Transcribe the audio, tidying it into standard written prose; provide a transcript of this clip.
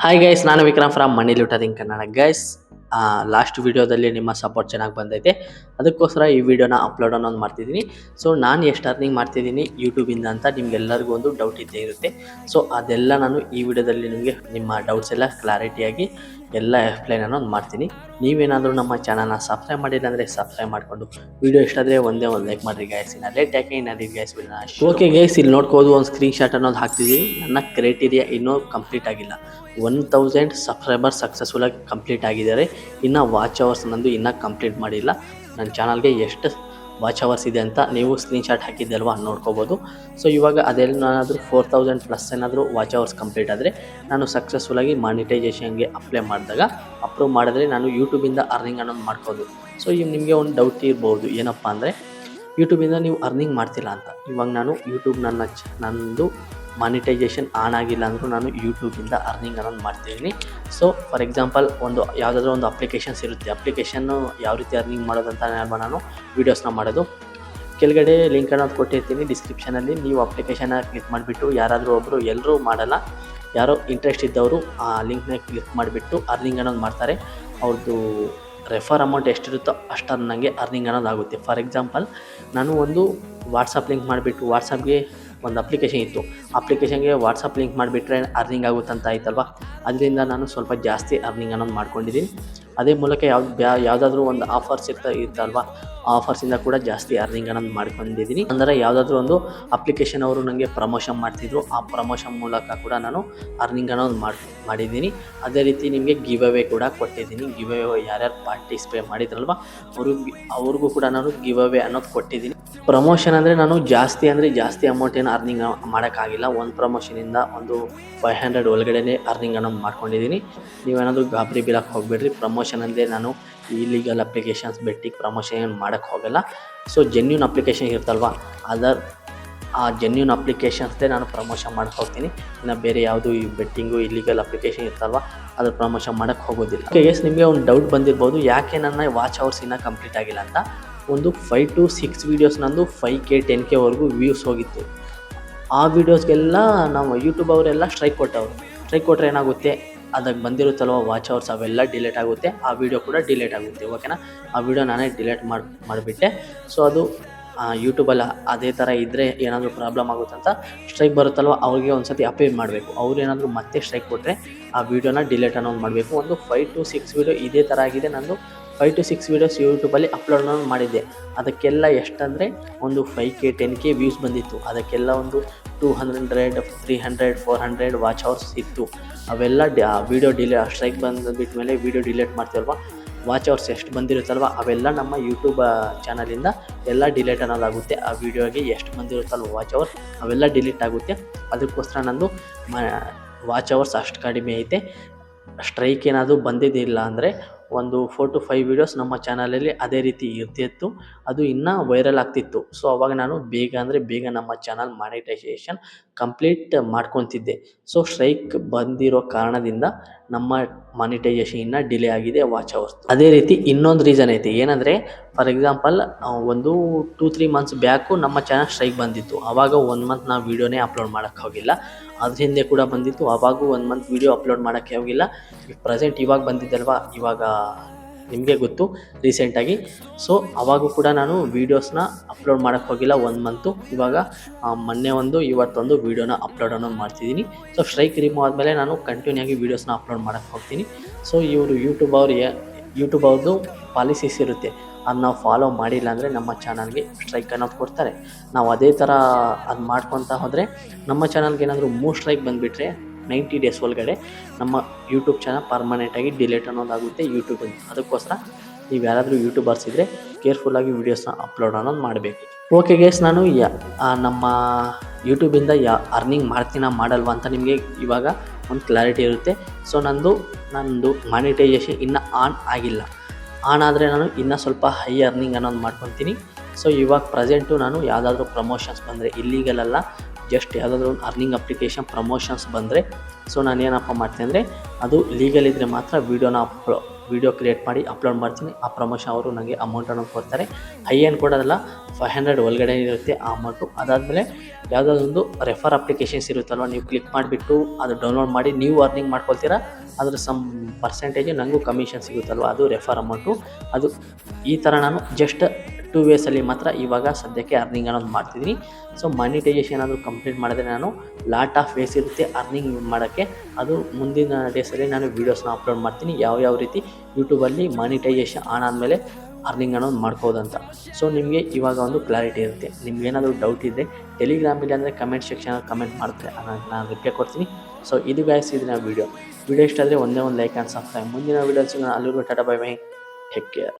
Hi guys, ನಾನು Vikram from money lootering Kannada. Guys, last ವಿಡಿಯೋದಲ್ಲಿ ನಿಮ್ಮ ಸಪೋರ್ಟ್ ಚೆನ್ನಾಗಿ ಬಂದೈತೆ, ಅದಕ್ಕೋಸ್ಕರ ಈ ವಿಡಿಯೋನ ಅಪ್ಲೋಡ್ ಅನ್ನೋದು ಮಾಡ್ತಿದ್ದೀನಿ. ಸೊ ನಾನು ಎಷ್ಟು ಅರ್ನಿಂಗ್ ಮಾಡ್ತಿದ್ದೀನಿ ಯೂಟ್ಯೂಬಿಂದ ಅಂತ ನಿಮ್ಗೆಲ್ಲರಿಗೂ ಒಂದು ಡೌಟ್ ಇದ್ದೇ ಇರುತ್ತೆ. ಸೊ ಅದೆಲ್ಲ ನಾನು ಈ ವಿಡಿಯೋದಲ್ಲಿ ನಿಮಗೆ ನಿಮ್ಮ ಡೌಟ್ಸ್ ಎಲ್ಲ ಕ್ಲಾರಿಟಿಯಾಗಿ ಎಲ್ಲ ಎಕ್ಸ್ಪ್ಲೈನ್ ಅನ್ನೋದು ಮಾಡ್ತೀನಿ. ನೀವೇನಾದರೂ ನಮ್ಮ ಚಾನಲ್ನ ಸಬ್ಸ್ಕ್ರೈಬ್ ಮಾಡಿಲ್ಲ ಅಂದರೆ ಸಬ್ಸ್ಕ್ರೈಬ್ ಮಾಡಿಕೊಂಡು ವಿಡಿಯೋ ಇಷ್ಟ ಆದರೆ ಒಂದೇ ಒಂದು ಲೈಕ್ ಮಾಡಿರಿ ಗೈಸ್. ಇನ್ನು ಲೇಟ್ ಯಾಕೆ ಇನ್ನೂ ಗೈಸ್ ಬಿಡೋಣ. ಓಕೆ ಗೈಸ್, ಇಲ್ಲಿ ನೋಡ್ಕೋದು ಒಂದು ಸ್ಕ್ರೀನ್ ಶಾಟ್ ಅನ್ನೋದು ಹಾಕ್ತಿದ್ದೀನಿ. ನನ್ನ ಕ್ರೈಟೀರಿಯಾ ಇನ್ನೂ ಕಂಪ್ಲೀಟ್ ಆಗಿಲ್ಲ. 1000 ಸಬ್ಸ್ಕ್ರೈಬರ್ ಸಕ್ಸಸ್ಫುಲ್ಲಾಗಿ ಕಂಪ್ಲೀಟ್ ಆಗಿದ್ದಾರೆ. ಇನ್ನು ವಾಚ್ ಅವರ್ಸ್ ನಂದು ಇನ್ನೂ ಕಂಪ್ಲೀಟ್ ಮಾಡಿಲ್ಲ. ನನ್ನ ಚಾನಲ್ಗೆ ಎಷ್ಟು ವಾಚ್ ಅವರ್ಸ್ ಇದೆ ಅಂತ ನೀವು ಸ್ಕ್ರೀನ್ಶಾಟ್ ಹಾಕಿದ್ದೆ ಅಲ್ವಾ, ನೋಡ್ಕೋಬೋದು. ಸೊ ಇವಾಗ ಅದೆಲ್ಲಾದರೂ 4000 ಪ್ಲಸ್ ಏನಾದರೂ ವಾಚ್ ಅವರ್ಸ್ ಕಂಪ್ಲೀಟ್ ಆದರೆ ನಾನು ಸಕ್ಸಸ್ಫುಲ್ಲಾಗಿ ಮಾನಿಟೈಸೇಷನ್ಗೆ ಅಪ್ಲೈ ಮಾಡಿದಾಗ ಅಪ್ರೂವ್ ಮಾಡಿದ್ರೆ ನಾನು ಯೂಟ್ಯೂಬಿಂದ ಅರ್ನಿಂಗ್ ಅನ್ನೋದು ಮಾಡ್ಕೋದು. ಸೊ ಈಗ ನಿಮಗೆ ಒಂದು ಡೌಟ್ ಇರ್ಬೋದು, ಏನಪ್ಪ ಅಂದರೆ ಯೂಟ್ಯೂಬಿಂದ ನೀವು ಅರ್ನಿಂಗ್ ಮಾಡ್ತಿಲ್ಲ ಅಂತ. ಇವಾಗ ನಾನು ಯೂಟ್ಯೂಬ್ ನಂದು ಮಾನಿಟೈಸೇಷನ್ ಆನ್ ಆಗಿಲ್ಲ ಅಂದರೂ ನಾನು ಯೂಟ್ಯೂಬಿಂದ ಅರ್ನಿಂಗ್ ಅನ್ನೋದು ಮಾಡ್ತಿದ್ದೀನಿ. ಸೊ ಫಾರ್ ಎಕ್ಸಾಂಪಲ್ ಯಾವುದಾದ್ರೂ ಒಂದು ಅಪ್ಲಿಕೇಶನ್ಸ್ ಇರುತ್ತೆ. ಅಪ್ಲಿಕೇಶನ್ನು ಯಾವ ರೀತಿ ಅರ್ನಿಂಗ್ ಮಾಡೋದಂತ ನಾನು ವೀಡಿಯೋಸ್ನ ಮಾಡೋದು. ಕೆಳಗಡೆ ಲಿಂಕ್ ಅನ್ನೋದು ಕೊಟ್ಟಿರ್ತೀನಿ ಡಿಸ್ಕ್ರಿಪ್ಷನಲ್ಲಿ. ನೀವು ಅಪ್ಲಿಕೇಶನ್ನ ಕ್ಲಿಕ್ ಮಾಡಿಬಿಟ್ಟು ಯಾರಾದರೂ ಒಬ್ಬರು, ಎಲ್ಲರೂ ಮಾಡಲ್ಲ, ಯಾರೋ ಇಂಟ್ರೆಸ್ಟ್ ಇದ್ದವರು ಆ ಲಿಂಕ್ನ ಕ್ಲಿಕ್ ಮಾಡಿಬಿಟ್ಟು ಅರ್ನಿಂಗ್ ಅನ್ನೋದು ಮಾಡ್ತಾರೆ. ಅವ್ರದ್ದು ರೆಫರ್ ಅಮೌಂಟ್ ಎಷ್ಟಿರುತ್ತೋ ಅಷ್ಟು ನನಗೆ ಅರ್ನಿಂಗ್ ಅನ್ನೋದಾಗುತ್ತೆ. ಫಾರ್ ಎಕ್ಸಾಂಪಲ್ ನಾನು ಒಂದು ವಾಟ್ಸಪ್ ಲಿಂಕ್ ಮಾಡಿಬಿಟ್ಟು, ವಾಟ್ಸಪ್ಗೆ ಒಂದು ಅಪ್ಲಿಕೇಶನ್ ಇತ್ತು, ಅಪ್ಲಿಕೇಶನ್ಗೆ ವಾಟ್ಸಪ್ ಲಿಂಕ್ ಮಾಡಿಬಿಟ್ರೆ ಅರ್ನಿಂಗ್ ಆಗುತ್ತಂತ ಆಯ್ತಲ್ವ, ಅದರಿಂದ ನಾನು ಸ್ವಲ್ಪ ಜಾಸ್ತಿ ಅರ್ನಿಂಗ್ ಅನ್ನೋದು ಮಾಡ್ಕೊಂಡಿದ್ದೀನಿ. ಅದೇ ಮೂಲಕ ಯಾವುದಾದ್ರೂ ಒಂದು ಆಫರ್ಸ್ ಇರ್ತಲ್ವ, ಆ ಆಫರ್ಸಿಂದ ಕೂಡ ಜಾಸ್ತಿ ಅರ್ನಿಂಗ್ ಅನ್ನೋದು ಮಾಡ್ಕೊಂಡಿದ್ದೀನಿ. ಅಂದರೆ ಯಾವುದಾದ್ರೂ ಒಂದು ಅಪ್ಲಿಕೇಶನ್ ಅವರು ನನಗೆ ಪ್ರಮೋಷನ್ ಮಾಡ್ತಿದ್ರು, ಆ ಪ್ರಮೋಷನ್ ಮೂಲಕ ಕೂಡ ನಾನು ಅರ್ನಿಂಗ್ ಅನ್ನೋದು ಮಾಡಿದ್ದೀನಿ. ಅದೇ ರೀತಿ ನಿಮಗೆ ಗಿವ್ ಅವೇ ಕೂಡ ಕೊಟ್ಟಿದ್ದೀನಿ. ಗಿವ್ ಅವೇ ಯಾರ್ಯಾರು ಪಾರ್ಟಿಸಿಪೇಟ್ ಮಾಡಿದ್ರಲ್ವ ಅವ್ರಿಗೂ ಕೂಡ ನಾನು ಗಿವ್ ಅವೇ ಅನ್ನೋದು ಕೊಟ್ಟಿದ್ದೀನಿ. ಪ್ರಮೋಷನ್ ಅಂದರೆ ನಾನು ಜಾಸ್ತಿ ಅಮೌಂಟ್ ಏನು ಅರ್ನಿಂಗ್ ಮಾಡೋಕ್ಕಾಗಿಲ್ಲ. ಒಂದು ಪ್ರಮೋಷನಿಂದ ಒಂದು 500 ಒಳಗಡೆ ಅರ್ನಿಂಗ್ ಅನ್ನೋದು ಮಾಡ್ಕೊಂಡಿದ್ದೀನಿ. ನೀವೇನಾದರೂ ಗಾಬರಿ ಬೀಳಕ್ಕೆ ಹೋಗಬೇಡ್ರಿ. ಪ್ರಮೋಷನ್ ಅಂದರೆ ನಾನು ಇಲೀಗಲ್ ಅಪ್ಲಿಕೇಶನ್ಸ್ ಬೆಟ್ಟಿಗೆ ಪ್ರಮೋಷನ್ ಏನು ಮಾಡೋಕ್ಕೆ ಹೋಗಲ್ಲ. ಸೊ ಜೆನ್ಯೂನ್ ಅಪ್ಲಿಕೇಶನ್ ಇರ್ತಲ್ವ, ಆ ಜೆನ್ಯೂನ್ ಅಪ್ಲಿಕೇಶನ್ಸ್ದೇ ನಾನು ಪ್ರಮೋಷನ್ ಮಾಡೋಕ್ಕೆ ಹೋಗ್ತೀನಿ. ಇನ್ನು ಬೇರೆ ಯಾವುದು ಈ ಬೆಟ್ಟಿಂಗು ಇಲೀಗಲ್ ಅಪ್ಲಿಕೇಶನ್ ಇರ್ತಲ್ವ ಅದ್ರ ಪ್ರಮೋಷನ್ ಮಾಡೋಕ್ಕೆ ಹೋಗೋದಿಲ್ಲ. ಎಸ್, ನಿಮಗೆ ಒಂದು ಡೌಟ್ ಬಂದಿರ್ಬೋದು, ಯಾಕೆ ನನ್ನ ವಾಚ್ ಅವರ್ಸ್ ಇನ್ನೂ ಕಂಪ್ಲೀಟ್ ಆಗಿಲ್ಲ ಅಂತ. ಒಂದು 5 to 6 ವೀಡಿಯೋಸ್ ನಂದು 5K 10K ವರೆಗೂ ವ್ಯೂಸ್ ಹೋಗಿತ್ತು. ಆ ವೀಡಿಯೋಸ್ಗೆಲ್ಲ ನಾವು ಯೂಟ್ಯೂಬ್ ಅವರೆಲ್ಲ ಸ್ಟ್ರೈಕ್ ಕೊಟ್ಟರೆ ಏನಾಗುತ್ತೆ, ಅದಕ್ಕೆ ಬಂದಿರುತ್ತಲ್ವ ವಾಚ್ ಅವರ್ಸ್ ಅವೆಲ್ಲ ಡಿಲೀಟ್ ಆಗುತ್ತೆ. ಆ ವಿಡಿಯೋ ಕೂಡ ಡಿಲೀಟ್ ಆಗುತ್ತೆ. ಓಕೆನಾ, ಆ ವಿಡಿಯೋ ನಾನೇ ಡಿಲೀಟ್ ಮಾಡಿಬಿಟ್ಟೆ. ಸೊ ಅದು ಯೂಟ್ಯೂಬಲ್ಲಿ ಅದೇ ಥರ ಇದ್ದರೆ ಏನಾದರೂ ಪ್ರಾಬ್ಲಮ್ ಆಗುತ್ತಂತ ಸ್ಟ್ರೈಕ್ ಬರುತ್ತಲ್ವ, ಅವ್ರಿಗೆ ಒಂದು ಸತಿ ಅಪೀಲ್ ಮಾಡಬೇಕು. ಅವ್ರು ಏನಾದರೂ ಮತ್ತೆ ಸ್ಟ್ರೈಕ್ ಕೊಟ್ಟರೆ ಆ ವಿಡಿಯೋನ ಡಿಲೀಟ್ ಅನ್ನೋದು ಮಾಡಬೇಕು. ಒಂದು 5 to 6 ವೀಡಿಯೋ ಇದೇ ಥರ ಆಗಿದೆ ನಂದು. 5 to 6 ವೀಡಿಯೋಸ್ ಯೂಟ್ಯೂಬಲ್ಲಿ ಅಪ್ಲೋಡ್ ಮಾಡಿದ್ದೆ. ಅದಕ್ಕೆಲ್ಲ ಎಷ್ಟಂದರೆ ಒಂದು 5K 10K ವ್ಯೂಸ್ ಬಂದಿತ್ತು. ಅದಕ್ಕೆಲ್ಲ ಒಂದು 200 300 400 ವಾಚ್ ಅವರ್ಸ್ ಇತ್ತು. ಅವೆಲ್ಲ ವೀಡಿಯೋ ಸ್ಟ್ರೈಕ್ ಬಂದುಬಿಟ್ಟ ಮೇಲೆ ವೀಡಿಯೋ ಡಿಲೀಟ್ ಮಾಡ್ತೀವಲ್ವ, ವಾಚ್ ಅವರ್ಸ್ ಎಷ್ಟು ಬಂದಿರುತ್ತಲ್ವ ಅವೆಲ್ಲ ನಮ್ಮ ಯೂಟ್ಯೂಬ್ ಚಾನಲಿಂದ ಎಲ್ಲ ಡಿಲೀಟ್ ಅನ್ನೋದಾಗುತ್ತೆ. ಆ ವಿಡಿಯೋಗೆ ಎಷ್ಟು ಬಂದಿರುತ್ತಲ್ವ ವಾಚ್ ಅವರ್ಸ್ ಅವೆಲ್ಲ ಡಿಲೀಟ್ ಆಗುತ್ತೆ. ಅದಕ್ಕೋಸ್ಕರ ನಂದು ವಾಚ್ ಅವರ್ಸ್ ಅಷ್ಟು ಕಡಿಮೆ ಐತೆ. ಸ್ಟ್ರೈಕ್ ಏನಾದರೂ ಬಂದಿದ್ದಿಲ್ಲ ಅಂದರೆ ಒಂದು 4 to 5 ವೀಡಿಯೋಸ್ ನಮ್ಮ ಚಾನಲಲ್ಲಿ ಅದೇ ರೀತಿ ಇರ್ತಿತ್ತು, ಅದು ಇನ್ನೂ ವೈರಲ್ ಆಗ್ತಿತ್ತು. ಸೊ ಅವಾಗ ನಾನು ಬೇಗ ನಮ್ಮ ಚಾನಲ್ ಮಾನಿಟೈಸೇಷನ್ ಕಂಪ್ಲೀಟ್ ಮಾಡ್ಕೊತಿದ್ದೆ. ಸೊ ಸ್ಟ್ರೈಕ್ ಬಂದಿರೋ ಕಾರಣದಿಂದ ನಮ್ಮ ಮಾನಿಟೈಸೇಷನ್ ಇನ್ನೂ ಡಿಲೇ ಆಗಿದೆ ವಾಚ್ ಅವರ್ಸ್. ಅದೇ ರೀತಿ ಇನ್ನೊಂದು ರೀಸನ್ ಐತೆ, ಏನಂದರೆ ಫಾರ್ ಎಕ್ಸಾಂಪಲ್ ಒಂದು 2-3 ಮಂತ್ಸ್ ಬ್ಯಾಕು ನಮ್ಮ ಚಾನಲ್ ಸ್ಟ್ರೈಕ್ ಬಂದಿತ್ತು. ಆವಾಗ 1 ಮಂತ್ ನಾವು ವೀಡಿಯೋನೇ ಅಪ್ಲೋಡ್ ಮಾಡೋಕ್ಕೆ ಹೋಗಿಲ್ಲ. ಅದ್ರ ಹಿಂದೆ ಕೂಡ ಬಂದಿತ್ತು, ಆವಾಗೂ 1 ಮಂತ್ ವೀಡಿಯೋ ಅಪ್ಲೋಡ್ ಮಾಡೋಕ್ಕೆ ಹೋಗಿಲ್ಲ. ಪ್ರೆಸೆಂಟ್ ಇವಾಗ ಬಂದಿದ್ದಲ್ವ, ಇವಾಗ ನಿಮಗೆ ಗೊತ್ತು ರೀಸೆಂಟಾಗಿ. ಸೊ ಅವಾಗೂ ಕೂಡ ನಾನು ವೀಡಿಯೋಸ್ನ ಅಪ್ಲೋಡ್ ಮಾಡೋಕ್ಕೆ ಹೋಗಿಲ್ಲ 1 ಮಂತು. ಇವಾಗ ಮೊನ್ನೆ ಇವತ್ತೊಂದು ವೀಡಿಯೋನ ಅಪ್ಲೋಡ್ ಅನ್ನೋದು ಮಾಡ್ತಿದ್ದೀನಿ. ಸೊ ಸ್ಟ್ರೈಕ್ ರಿಮೂವ್ ಆದಮೇಲೆ ನಾನು ಕಂಟಿನ್ಯೂ ಆಗಿ ವೀಡಿಯೋಸ್ನ ಅಪ್ಲೋಡ್ ಮಾಡೋಕ್ಕೆ ಹೋಗ್ತೀನಿ. ಸೊ ಇವರು ಯೂಟ್ಯೂಬ್ ಅವ್ರದ್ದು ಪಾಲಿಸೀಸ್ ಇರುತ್ತೆ, ಅದು ನಾವು ಫಾಲೋ ಮಾಡಿಲ್ಲ ಅಂದರೆ ನಮ್ಮ ಚಾನಲ್ಗೆ ಸ್ಟ್ರೈಕ್ ಅನ್ನೋದು ಕೊಡ್ತಾರೆ. ನಾವು ಅದೇ ಥರ ಅದು ಮಾಡ್ಕೊತಾ ಹೋದರೆ ನಮ್ಮ ಚಾನಲ್ಗೆ ಏನಾದರೂ 3 ಸ್ಟ್ರೈಕ್ ಬಂದುಬಿಟ್ರೆ 90 ಡೇಸ್ ಒಳಗಡೆ ನಮ್ಮ ಯೂಟ್ಯೂಬ್ ಚಾನಲ್ ಪರ್ಮನೆಂಟಾಗಿ ಡಿಲೀಟ್ ಅನ್ನೋದಾಗುತ್ತೆ ಯೂಟ್ಯೂಬಿಂದ. ಅದಕ್ಕೋಸ್ಕರ ನೀವು ಯಾರಾದರೂ ಯೂಟ್ಯೂಬರ್ಸ್ ಇದ್ದರೆ ಕೇರ್ಫುಲ್ಲಾಗಿ ವೀಡಿಯೋಸ್ನ ಅಪ್ಲೋಡ್ ಅನ್ನೋದು ಮಾಡಬೇಕು. ಓಕೆ ಗೈಸ್, ನಾನು ನಮ್ಮ ಯೂಟ್ಯೂಬಿಂದ ಅರ್ನಿಂಗ್ ಮಾಡ್ತೀನ ಮಾಡಲ್ವ ಅಂತ ನಿಮಗೆ ಇವಾಗ ಒಂದು ಕ್ಲಾರಿಟಿ ಇರುತ್ತೆ. ಸೊ ನಂದು ಮಾನಿಟೈಸೇಷನ್ ಇನ್ನೂ ಆನ್ ಆಗಿಲ್ಲ. ಆನ್ ಆದರೆ ನಾನು ಇನ್ನೂ ಸ್ವಲ್ಪ ಹೈ ಅರ್ನಿಂಗ್ ಅನ್ನೋದು ಮಾಡ್ಕೊತೀನಿ. ಸೊ ಇವಾಗ ಪ್ರೆಸೆಂಟು ನಾನು ಯಾವುದಾದ್ರೂ ಪ್ರಮೋಷನ್ಸ್ ಬಂದರೆ, ಇಲ್ಲೀಗಲಲ್ಲ, ಜಸ್ಟ್ ಯಾವುದಾದ್ರೂ ಒಂದು ಅರ್ನಿಂಗ್ ಅಪ್ಲಿಕೇಶನ್ ಪ್ರಮೋಷನ್ಸ್ ಬಂದರೆ, ಸೊ ನಾನು ಏನಪ್ಪ ಮಾಡ್ತೀನಿ ಅಂದರೆ ಅದು ಲೀಗಲ್ ಇದ್ದರೆ ಮಾತ್ರ ವೀಡಿಯೋನ ವೀಡಿಯೋ ಕ್ರಿಯೇಟ್ ಮಾಡಿ ಅಪ್ಲೋಡ್ ಮಾಡ್ತೀನಿ. ಆ ಪ್ರಮೋಷನ್ ಅವರು ನನಗೆ ಅಮೌಂಟನ್ನು ಕೊಡ್ತಾರೆ. ಹೈ ಏನು ಕೊಡೋದಲ್ಲ, 500 ಒಳಗಡೆ ಇರುತ್ತೆ ಆ ಅಮೌಂಟು. ಅದಾದಮೇಲೆ ಯಾವುದಾದೊಂದು ರೆಫರ್ ಅಪ್ಲಿಕೇಶನ್ಸ್ ಇರುತ್ತಲ್ವ, ನೀವು ಕ್ಲಿಕ್ ಮಾಡಿಬಿಟ್ಟು ಅದು ಡೌನ್ಲೋಡ್ ಮಾಡಿ ನೀವು ಅರ್ನಿಂಗ್ ಮಾಡ್ಕೊಳ್ತೀರಾ. ಅದ್ರ ಸಮ್ ಪರ್ಸೆಂಟೇಜ್ ನನಗೂ ಕಮಿಷನ್ ಸಿಗುತ್ತಲ್ವ, ಅದು ರೆಫರ್ ಅಮೌಂಟು. ಅದು ಈ ಥರ ನಾನು ಜಸ್ಟ್ 2 ವೇಸಲ್ಲಿ ಮಾತ್ರ ಇವಾಗ ಸದ್ಯಕ್ಕೆ ಅರ್ನಿಂಗ್ ಅನ್ನೋದು ಮಾಡ್ತಿದ್ದೀನಿ. ಸೊ ಮಾನಿಟೈಸೇಷನ್ ಏನಾದರೂ ಕಂಪ್ಲೀಟ್ ಮಾಡಿದ್ರೆ ನಾನು ಲಾಟ್ ಆಫ್ ವೇಸ್ ಇರುತ್ತೆ ಅರ್ನಿಂಗ್ ಮಾಡೋಕ್ಕೆ. ಅದು ಮುಂದಿನ ಡೇಸಲ್ಲಿ ನಾನು ವೀಡಿಯೋಸ್ನ ಅಪ್ಲೋಡ್ ಮಾಡ್ತೀನಿ, ಯಾವ ರೀತಿ ಯೂಟ್ಯೂಬಲ್ಲಿ ಮಾನಿಟೈಸೇಷನ್ ಆನ್ ಆದಮೇಲೆ ಅರ್ನಿಂಗ್ ಅನ್ನೋದು ಮಾಡ್ಕೋದಂತ. ಸೊ ನಿಮಗೆ ಇವಾಗ ಒಂದು ಕ್ಲಾರಿಟಿ ಇರುತ್ತೆ. ನಿಮ್ಗೇನಾದರೂ ಡೌಟ್ ಇದ್ದರೆ ಟೆಲಿಗ್ರಾಮಲ್ಲಿ ಅಂದರೆ ಕಮೆಂಟ್ ಸೆಕ್ಷನಲ್ಲಿ ಕಮೆಂಟ್ ಮಾಡಿದ್ರೆ ನಾನು ರಿಪ್ಲೈ ಕೊಡ್ತೀನಿ. ಸೊ ಇದು ಗಾಯ್ಸ್ ಇದನ್ನ ವಿಡಿಯೋ ಇಷ್ಟ ಆದರೆ ಒಂದೇ ಒಂದು ಲೈಕ್ ಆ್ಯಂಡ್ ಸಬ್ಸ್ಕ್ರೈಬ್. ಮುಂದಿನ ವೀಡಿಯೋಸ್ ಅಲ್ಲಿಗೂ tata bye bye, take care.